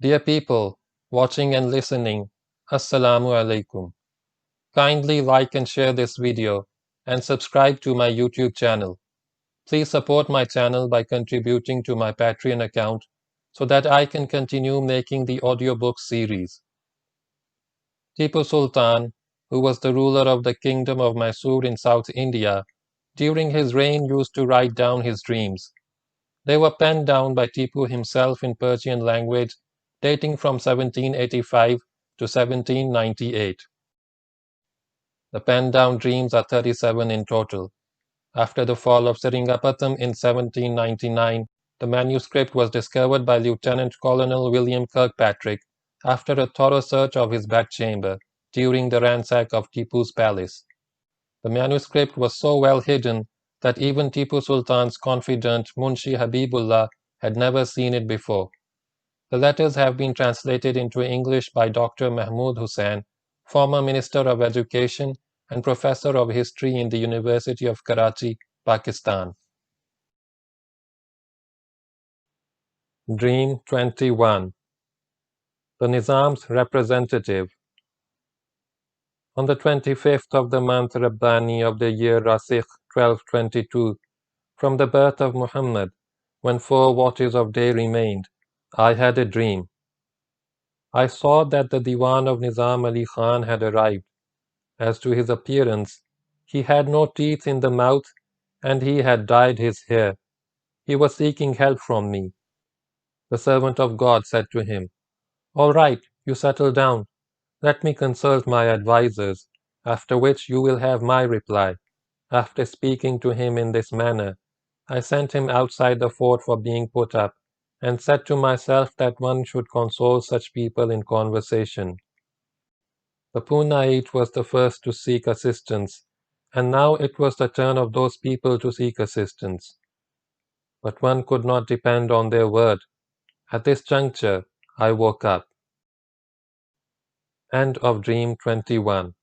Dear people, watching and listening, Assalamu alaikum. Kindly like and share this video and subscribe to my YouTube channel. Please support my channel by contributing to my Patreon account so that I can continue making the audiobook series. Tipu Sultan, who was the ruler of the kingdom of Mysore in South India, during his reign used to write down his dreams. They were penned down by Tipu himself in Persian language dating from 1785 to 1798. The penned down dreams are 37 in total. After the fall of Seringapatam in 1799, the manuscript was discovered by Lieutenant Colonel William Kirkpatrick after a thorough search of his bedchamber during the ransack of Tipu's palace. The manuscript was so well hidden that even Tipu Sultan's confidant Munshihabibullah had never seen it before. The letters have been translated into English by Dr. Mahmood Hussain, former Minister of Education and Professor of History in the University of Karachi, Pakistan. Dream 21. The Nizam's Representative. On the 25th of the month Rabbani of the year Rasikh 1222, from the birth of Muhammad, when 4 watches of day remained, I had a dream. I saw that the Diwan of Nizam Ali Khan had arrived. As to his appearance, he had no teeth in the mouth, and he had dyed his hair. He was seeking help from me. The servant of God said to him, "All right, you settle down. Let me consult my advisers, after which you will have my reply." After speaking to him in this manner, I sent him outside the fort for being put up, and said to myself that one should console such people in conversation. The Punait was the first to seek assistance, and now it was the turn of those people to seek assistance. But one could not depend on their word. At this juncture, I woke up. End of Dream 21.